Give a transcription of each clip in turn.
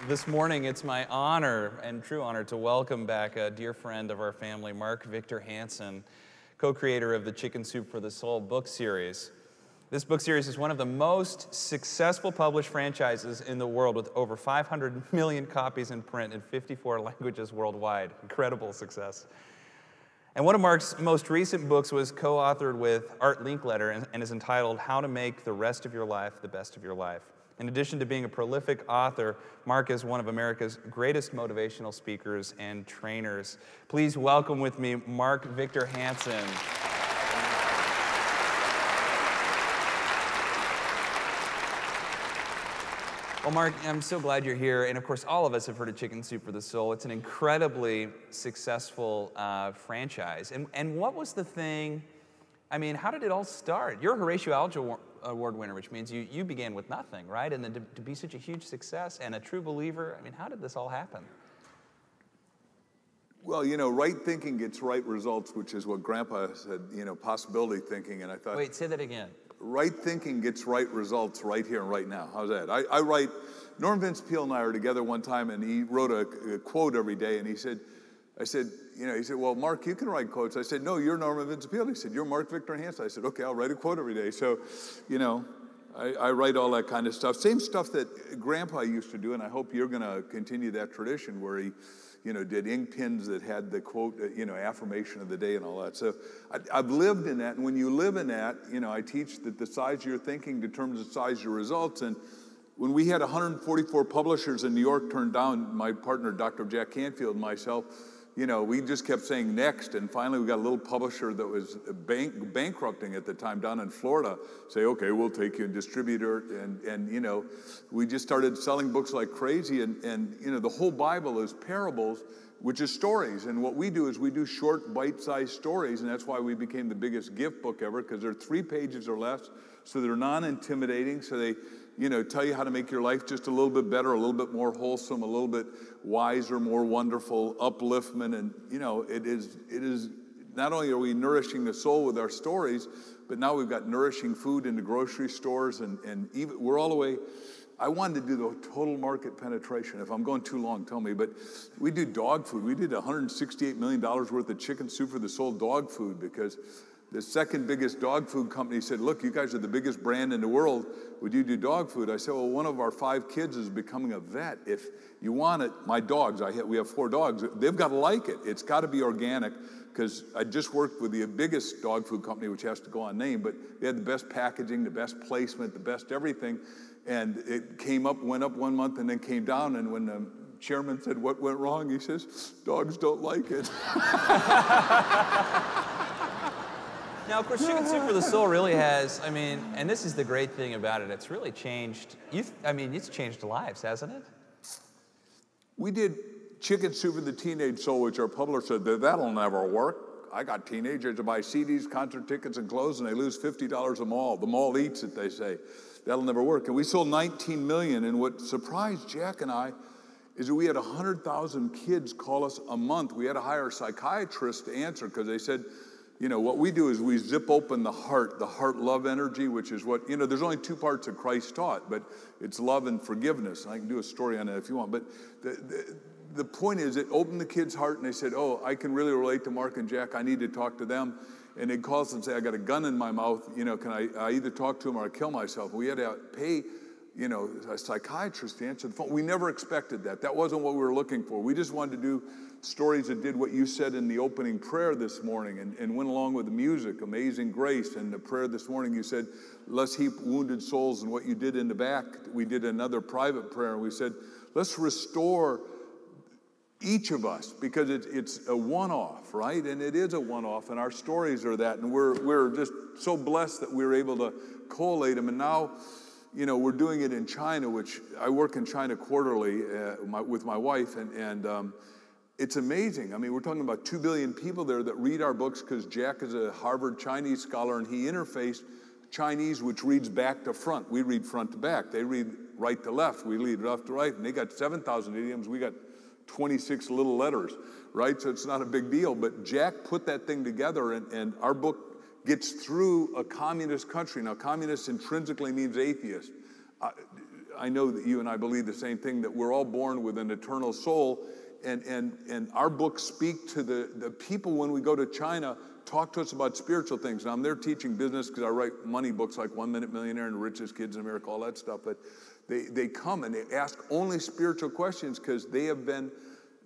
This morning, it's my honor and true honor to welcome back a dear friend of our family, Mark Victor Hansen, co-creator of the Chicken Soup for the Soul book series. This book series is one of the most successful published franchises in the world, with over 500 million copies in print in 54 languages worldwide. Incredible success. And one of Mark's most recent books was co-authored with Art Linkletter and is entitled How to Make the Rest of Your Life the Best of Your Life. In addition to being a prolific author, Mark is one of America's greatest motivational speakers and trainers. Please welcome with me Mark Victor Hansen. Well, Mark, I'm so glad you're here. And of course, all of us have heard of Chicken Soup for the Soul. It's an incredibly successful franchise. And what was the thing, I mean, how did it all start? You're a Horatio Alger Award winner, which means you began with nothing, right? And then to be such a huge success and a true believer, I mean, how did this all happen? Well, you know, right thinking gets right results, which is what Grandpa said, you know, possibility thinking. And I thought... Wait, say that again. Right thinking gets right results right here and right now. How's that? I write, Norm Vince Peale and I were together one time, and he wrote a quote every day, and he said, well, Mark, you can write quotes. I said, no, you're Norman Vince Peale. He said, you're Mark Victor Hansen. I said, okay, I'll write a quote every day. So, you know, I write all that kind of stuff. Same stuff that Grandpa used to do, and I hope you're going to continue that tradition where he, you know, did ink pins that had the quote, you know, affirmation of the day and all that. So I've lived in that, and when you live in that, you know, I teach that the size of your thinking determines the size of your results. And when we had 144 publishers in New York turned down, my partner, Dr. Jack Canfield, and myself, you know, we just kept saying next, and finally we got a little publisher that was bankrupting at the time down in Florida say, okay, we'll take you and distributor, and you know, we just started selling books like crazy, and you know, the whole Bible is parables, which is stories, and what we do is we do short, bite-sized stories, and that's why we became the biggest gift book ever, because they're 3 pages or less, so they're non-intimidating, so they, you know, tell you how to make your life just a little bit better, a little bit more wholesome, a little bit wiser, more wonderful, upliftment. And, you know, it is not only are we nourishing the soul with our stories, but now we've got nourishing food in the grocery stores, and even we're all the way. I wanted to do the total market penetration. If I'm going too long, tell me. But we do dog food. We did $168 million worth of Chicken Soup for the Soul dog food, because the second biggest dog food company said, look, you guys are the biggest brand in the world. Would you do dog food? I said, well, one of our 5 kids is becoming a vet. If you want it, my dogs, we have 4 dogs, they've got to like it. It's got to be organic, because I just worked with the biggest dog food company, which has to go unnamed, but they had the best packaging, the best placement, the best everything. And it went up 1 month and then came down. And when the chairman said, what went wrong? He says, dogs don't like it. Now, of course, Chicken Soup for the Soul really has, I mean, and this is the great thing about it, it's really changed, it's changed lives, hasn't it? We did Chicken Soup for the Teenage Soul, which our publisher said, that'll never work. I got teenagers to buy CDs, concert tickets, and clothes, and they lose $50 a mall. The mall eats it, they say. That'll never work. And we sold 19 million, and what surprised Jack and I is that we had 100,000 kids call us a month. We had to hire a psychiatrist to answer, because they said, you know, what we do is we zip open the heart-love energy, which is what, you know, there's only 2 parts that Christ taught, but it's love and forgiveness. And I can do a story on that if you want. But the point is, it opened the kid's heart, and they said, oh, I can really relate to Mark and Jack. I need to talk to them. And they'd call us and say, I got a gun in my mouth. You know, can I either talk to him or I kill myself? We had to pay, you know, a psychiatrist to answer the phone. We never expected that. That wasn't what we were looking for. We just wanted to do stories that did what you said in the opening prayer this morning, and went along with the music, Amazing Grace. And the prayer this morning, you said, let's heap wounded souls. And what you did in the back, we did another private prayer, and we said, let's restore each of us, because it's a one-off, right? And it is a one-off, and our stories are that. And we're just so blessed that we were able to collate them. And now, you know, we're doing it in China, which I work in China quarterly with my wife, and it's amazing. I mean, we're talking about 2 billion people there that read our books, because Jack is a Harvard Chinese scholar, and he interfaced Chinese, which reads back to front. We read front to back. They read right to left. We read left to right. And they got 7,000 idioms. We got 26 little letters, right? So it's not a big deal. But Jack put that thing together, and our book gets through a communist country. Now, communist intrinsically means atheist. I know that you and I believe the same thing, that we're all born with an eternal soul. And our books speak to the people when we go to China, talk to us about spiritual things. Now, I'm there teaching business because I write money books like 1 Minute Millionaire and The Richest Kids in America, all that stuff. But they come and they ask only spiritual questions because they have been,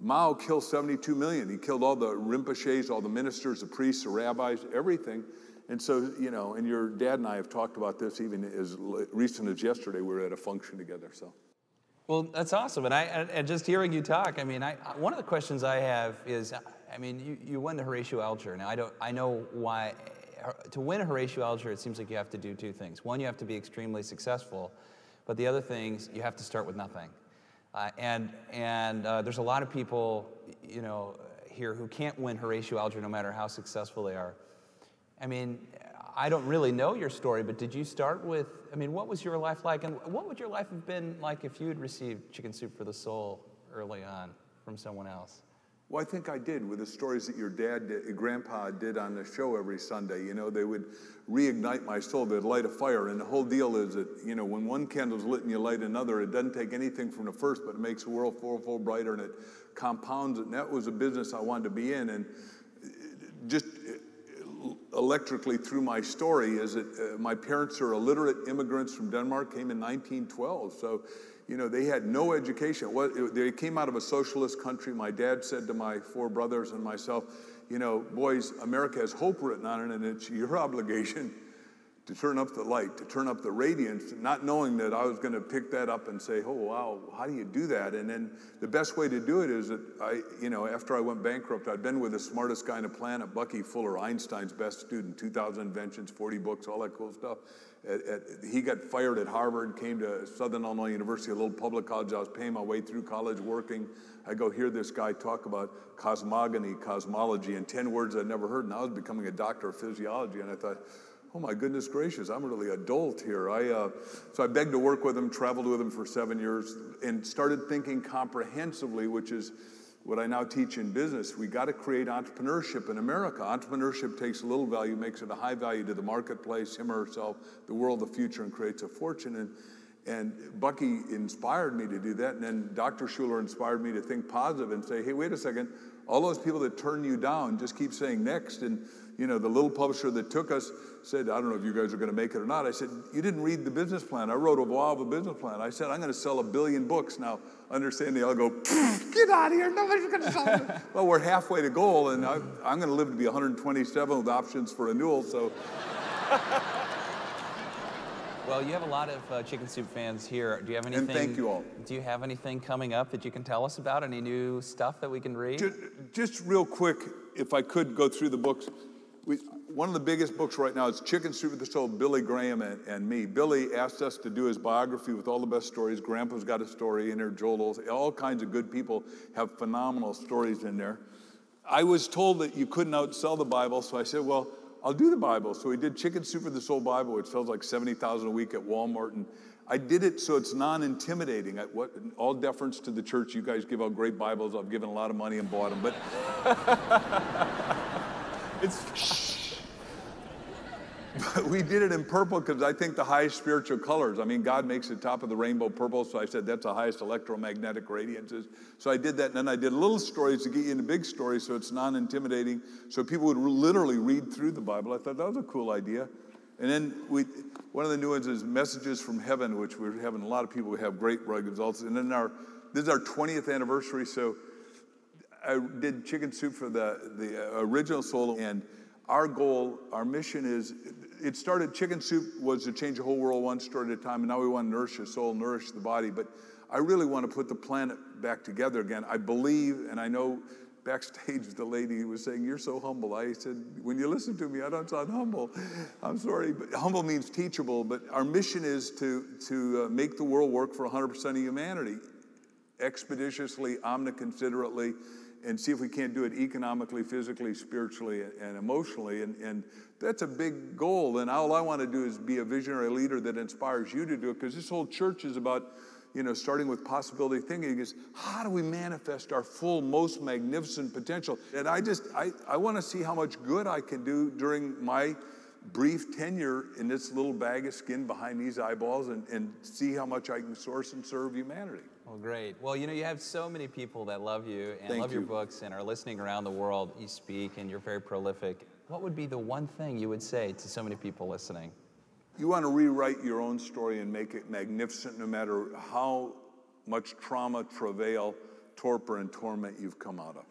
Mao killed 72 million. He killed all the Rinpoches, all the ministers, the priests, the rabbis, everything. And so, you know, and your dad and I have talked about this even as recent as yesterday. We were at a function together, so. Well, that's awesome. And just hearing you talk, I mean, one of the questions I have is, I mean, you won the Horatio Alger. Now, I know why. To win a Horatio Alger, it seems like you have to do two things. One, you have to be extremely successful, but the other things, you have to start with nothing. And there's a lot of people, you know, here who can't win Horatio Alger no matter how successful they are. I mean, I don't really know your story, but did you start with, I mean, what was your life like? And what would your life have been like if you had received Chicken Soup for the Soul early on from someone else? Well, I think I did with the stories that your grandpa did on the show every Sunday. You know, they would reignite my soul. They'd light a fire. And the whole deal is that, you know, when one candle's lit and you light another, it doesn't take anything from the first, but it makes the world fourfold brighter and it compounds it. And that was a business I wanted to be in. And just electrically through my story is that my parents are illiterate immigrants from Denmark, came in 1912. So, you know, they had no education. They came out of a socialist country. My dad said to my 4 brothers and myself, you know, boys, America has hope written on it, and it's your obligation to turn up the light, to turn up the radiance, not knowing that I was going to pick that up and say, oh, wow, how do you do that? And then the best way to do it is that you know, after I went bankrupt, I'd been with the smartest guy on the planet, Bucky Fuller, Einstein's best student, 2,000 inventions, 40 books, all that cool stuff. He got fired at Harvard, came to Southern Illinois University, a little public college. I was paying my way through college, working. I go hear this guy talk about cosmogony, cosmology, and 10 words I'd never heard, and I was becoming a doctor of physiology, and I thought, oh my goodness gracious, I'm really adult here. So I begged to work with him, traveled with him for 7 years, and started thinking comprehensively, which is what I now teach in business. We got to create entrepreneurship in America. Entrepreneurship takes a little value, makes it a high value to the marketplace, him or herself, the world, the future, and creates a fortune. And Bucky inspired me to do that, and then Dr. Schuller inspired me to think positive and say, hey, wait a second, all those people that turn you down, just keep saying next. And you know, the little publisher that took us said, I don't know if you guys are going to make it or not. I said, you didn't read the business plan. I wrote a wall of a business plan. I said, I'm going to sell 1 billion books. Now, understand, they all go, get out of here. Nobody's going to sell it. Well, we're halfway to goal, and I'm going to live to be 127 with options for renewal, so. Well, you have a lot of Chicken Soup fans here. Do you have anything? And thank you all. Do you have anything coming up that you can tell us about? Any new stuff that we can read? Just real quick, if I could go through the books. One of the biggest books right now is Chicken Soup for the Soul, Billy Graham and me. Billy asked us to do his biography with all the best stories. Grandpa's got a story in there, Joel, all kinds of good people have phenomenal stories in there. I was told that you couldn't outsell the Bible, so I said, well, I'll do the Bible. So we did Chicken Soup for the Soul Bible, which sells like 70,000 a week at Walmart. And I did it so it's non-intimidating. All deference to the church. You guys give out great Bibles. I've given a lot of money and bought them. But but we did it in purple because I think the highest spiritual colors. I mean, God makes the top of the rainbow purple, so I said that's the highest electromagnetic radiances. So I did that, and then I did little stories to get you into big stories so it's non-intimidating, so people would literally read through the Bible. I thought that was a cool idea. And then one of the new ones is Messages from Heaven, which we're having a lot of people who have great results. And then this is our 20th anniversary, so I did Chicken Soup for the original soul, and our goal, our mission is, it started, Chicken Soup was to change the whole world one story at a time, and now we want to nourish the soul, nourish the body, but I really want to put the planet back together again. I believe, and I know backstage the lady was saying, you're so humble. I said, when you listen to me, I don't sound humble. I'm sorry, but humble means teachable, but our mission is to make the world work for 100% of humanity, expeditiously, omniconsiderately, and see if we can't do it economically, physically, spiritually, and emotionally. And that's a big goal. And all I want to do is be a visionary leader that inspires you to do it, because this whole church is about, you know, starting with possibility thinking is, how do we manifest our full, most magnificent potential? And I want to see how much good I can do during my brief tenure in this little bag of skin behind these eyeballs and see how much I can source and serve humanity. Well, great. Well, you know, you have so many people that love you and love your books and are listening around the world. You speak and you're very prolific. What would be the one thing you would say to so many people listening? You want to rewrite your own story and make it magnificent no matter how much trauma, travail, torpor, and torment you've come out of.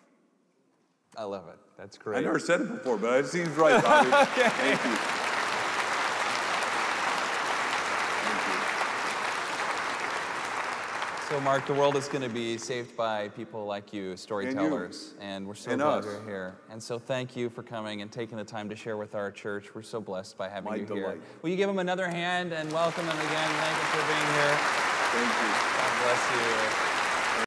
I love it. That's great. I never said it before, but it seems right, Bobby. Okay. Thank you. So, Mark, the world is going to be saved by people like you, storytellers, and we're so glad you're here. And so thank you for coming and taking the time to share with our church. We're so blessed by having you here. Will you give him another hand and welcome him again? Thank you for being here. Thank you. God bless you.